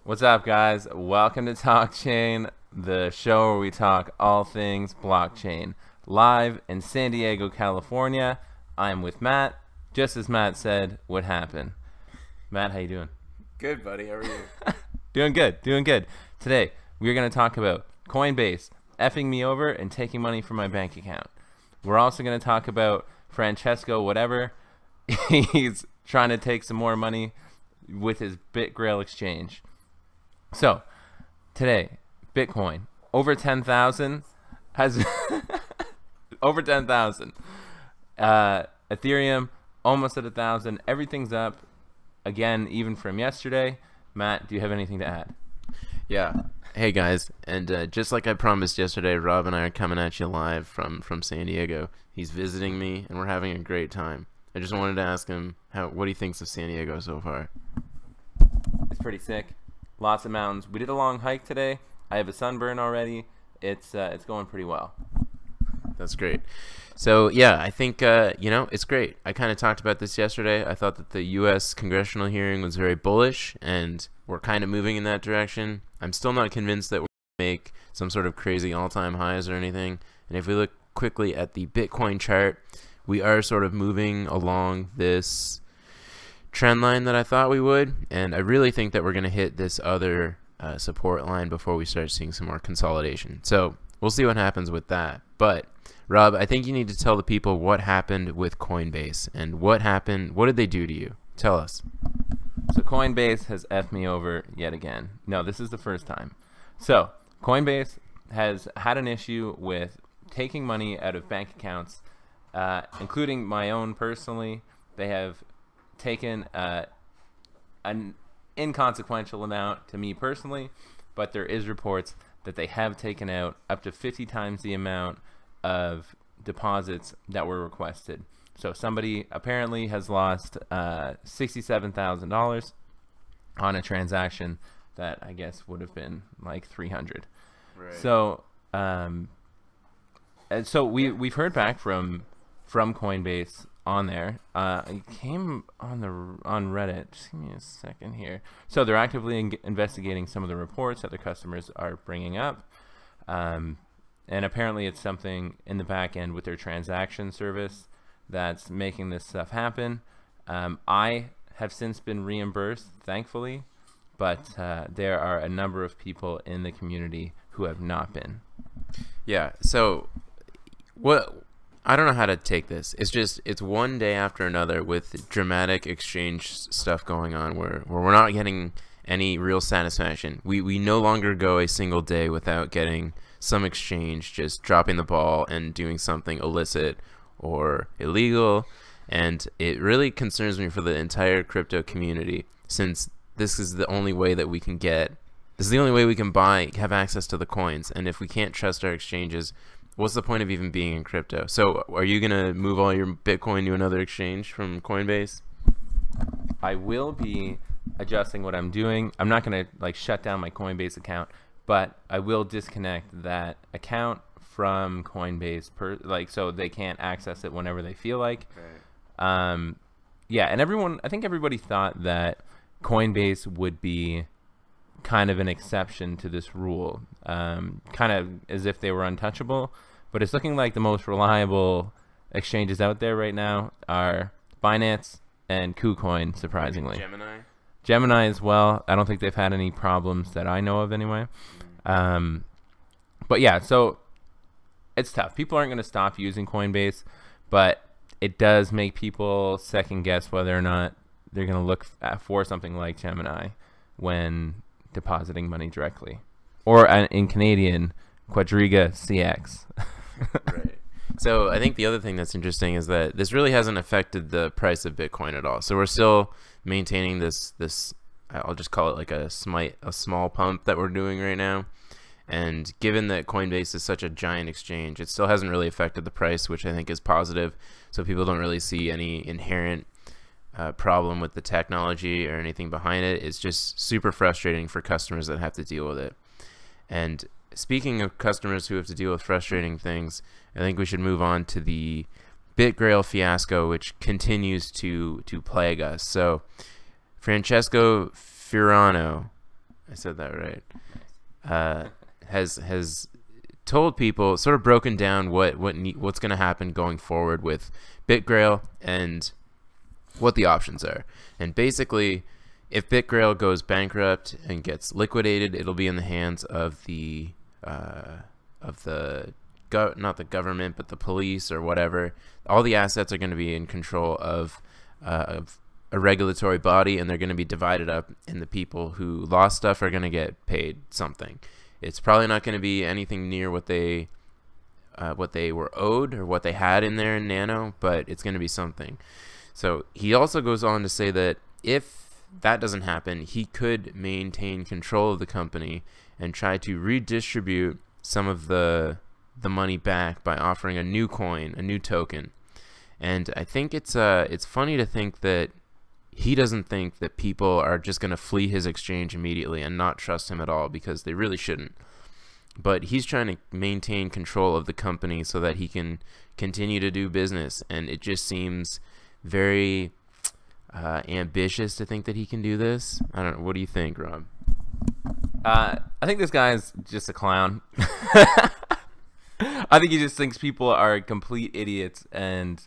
What's up, guys? Welcome to Talk Chain, the show where we talk all things blockchain. Live in San Diego, California. I'm with Matt. Just as Matt said would happen. Matt, how you doing? Good, buddy. How are you? Doing good, doing good. Today, we're going to talk about Coinbase effing me over and taking money from my bank account. We're also going to talk about Francesco whatever. He's trying to take some more money with his Bitgrail exchange. So, today, Bitcoin, over 10,000, has over 10,000. Ethereum, almost at 1,000. Everything's up, again, even from yesterday. Matt, do you have anything to add? Yeah. Hey, guys. And just like I promised yesterday, Rob and I are coming at you live from San Diego. He's visiting me, and we're having a great time. I just wanted to ask him what he thinks of San Diego so far. It's pretty sick. Lots of mountains. We did a long hike today. I have a sunburn already. It's going pretty well. That's great. So, yeah, I think, it's great. I kind of talked about this yesterday. I thought that the U.S. congressional hearing was very bullish, and we're kind of moving in that direction. I'm still not convinced that we're going to make some sort of crazy all-time highs or anything. And if we look quickly at the Bitcoin chart, we are sort of moving along this trend line that I thought we would, and I really think that we're going to hit this other support line before we start seeing some more consolidation. So we'll see what happens with that. But Rob, I think you need to tell the people what happened with Coinbase and what happened. What did they do to you? Tell us. So Coinbase has effed me over yet again. No, this is the first time. So Coinbase has had an issue with taking money out of bank accounts, including my own personally. They have taken an inconsequential amount to me personally, but there is reports that they have taken out up to 50 times the amount of deposits that were requested. So somebody apparently has lost $67,000 on a transaction that I guess would have been like 300. Right. So and so we've heard back from Coinbase on there. It came on Reddit. Just give me a second here. So they're actively investigating some of the reports that the customers are bringing up, and apparently it's something in the back end with their transaction service that's making this stuff happen. I have since been reimbursed, thankfully, but there are a number of people in the community who have not been. Yeah. So I don't know how to take this. It's one day after another with dramatic exchange stuff going on where we're not getting any real satisfaction. We no longer go a single day without getting some exchange just dropping the ball and doing something illicit or illegal. And it really concerns me for the entire crypto community, since this is the only way that we can have access to the coins. And if we can't trust our exchanges, what's the point of even being in crypto? So are you going to move all your Bitcoin to another exchange from Coinbase? I will be adjusting what I'm doing. I'm not going to shut down my Coinbase account, but I will disconnect that account from Coinbase so they can't access it whenever they feel like. Right. Yeah, and I think everybody thought that Coinbase would be kind of an exception to this rule, kind of as if they were untouchable, but it's looking like the most reliable exchanges out there right now are Binance and KuCoin, surprisingly. Gemini as well. I don't think they've had any problems that I know of anyway. But yeah, so it's tough. People aren't going to stop using Coinbase, but it does make people second guess whether or not they're going to look for something like Gemini when depositing money directly, or in Canadian, Quadriga CX. Right. So I think the other thing that's interesting is that this really hasn't affected the price of Bitcoin at all. So we're still maintaining this I'll just call it like a small pump that we're doing right now. And given that Coinbase is such a giant exchange, it still hasn't really affected the price, which I think is positive. So people don't really see any inherent problem with the technology or anything behind it. It's just super frustrating for customers that have to deal with it. And speaking of customers who have to deal with frustrating things, I think we should move on to the Bitgrail fiasco, which continues to plague us. So Francesco Firano I said that right. Has told people, sort of broken down what's going to happen going forward with Bitgrail and what the options are. And basically, if Bitgrail goes bankrupt and gets liquidated, it'll be in the hands of not the government, but the police or whatever. All the assets are going to be in control of a regulatory body, and they're going to be divided up, and the people who lost stuff are going to get paid something. It's probably not going to be anything near what they were owed or what they had in there in Nano, but it's going to be something. So he also goes on to say that if that doesn't happen, he could maintain control of the company and try to redistribute some of the money back by offering a new coin, a new token. And I think it's funny to think that he doesn't think that people are just going to flee his exchange immediately and not trust him at all, because they really shouldn't. But he's trying to maintain control of the company so that he can continue to do business, and it just seems very ambitious to think that he can do this. I don't know. What do you think, Rob? I think this guy is just a clown. I think he just thinks people are complete idiots and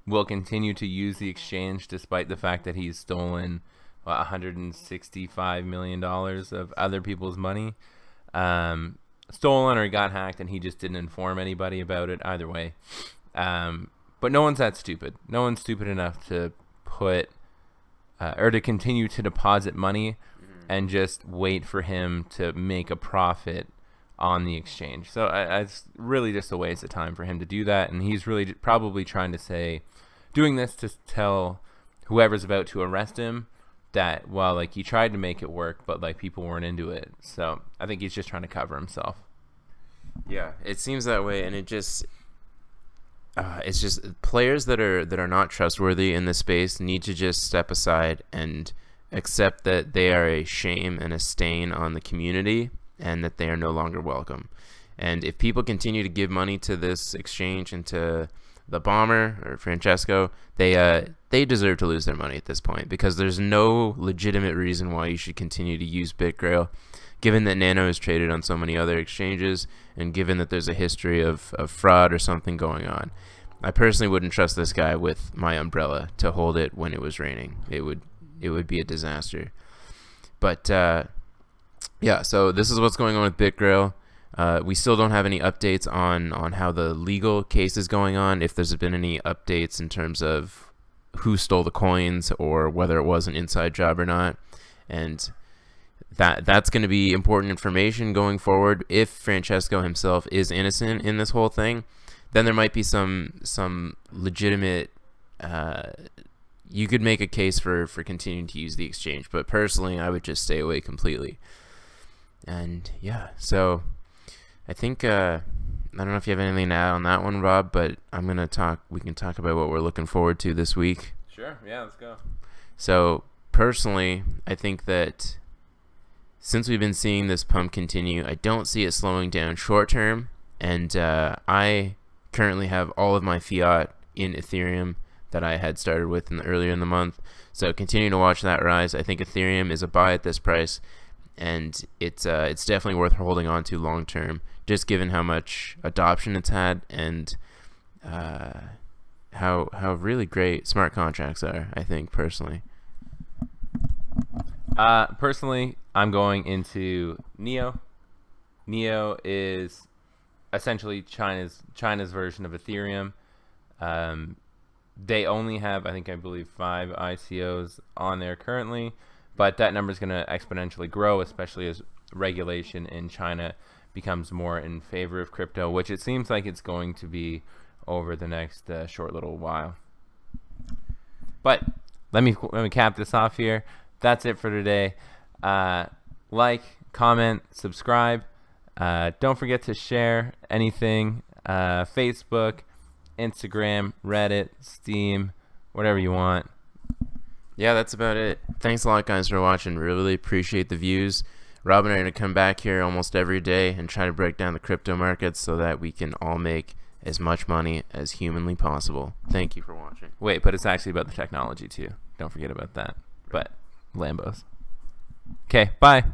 will continue to use the exchange despite the fact that he's stolen $165 million of other people's money. Stolen or got hacked, and he just didn't inform anybody about it. Either way. But no one's that stupid. No one's stupid enough to put or to continue to deposit money and just wait for him to make a profit on the exchange. So it's really just a waste of time for him to do that, and he's really probably trying to say, doing this to tell whoever's about to arrest him that, well, like, he tried to make it work, but like people weren't into it. So I think he's just trying to cover himself. Yeah, it seems that way, and it's just players that are not trustworthy in this space need to just step aside and accept that they are a shame and a stain on the community, and that they are no longer welcome. And if people continue to give money to this exchange and to the bomber or Francesco, they deserve to lose their money at this point, because there's no legitimate reason why you should continue to use Bitgrail, given that Nano is traded on so many other exchanges, and given that there's a history of fraud or something going on. I personally wouldn't trust this guy with my umbrella to hold it when it was raining. It would be a disaster. But yeah, so this is what's going on with Bitgrail. We still don't have any updates on how the legal case is going on, if there's been any updates in terms of who stole the coins or whether it was an inside job or not. And that's going to be important information going forward. If Francesco himself is innocent in this whole thing, then there might be some legitimate you could make a case for continuing to use the exchange, but personally I would just stay away completely. And yeah, so I think I don't know if you have anything to add on that one, Rob, but we can talk about what we're looking forward to this week. Sure, yeah, let's go. So personally, I think that since we've been seeing this pump continue, I don't see it slowing down short term, and I currently have all of my fiat in Ethereum that I had started with earlier in the month. So continuing to watch that rise. I think Ethereum is a buy at this price, and it's definitely worth holding on to long term, just given how much adoption it's had and how really great smart contracts are, I think, personally. Personally, I'm going into Neo. Neo is essentially China's version of Ethereum. They only have, I believe 5 ICOs on there currently, but that number is going to exponentially grow, especially as regulation in China becomes more in favor of crypto, which it seems like it's going to be over the next short little while. But let me cap this off here. That's it for today. Like, comment, subscribe. Don't forget to share anything. Facebook, Instagram, Reddit, Steam, whatever you want. Yeah, that's about it. Thanks a lot, guys, for watching. Really appreciate the views. Rob and I are going to come back here almost every day and try to break down the crypto markets so that we can all make as much money as humanly possible. Thank you for watching. Wait, but it's actually about the technology too. Don't forget about that. But Lambos. Okay, bye.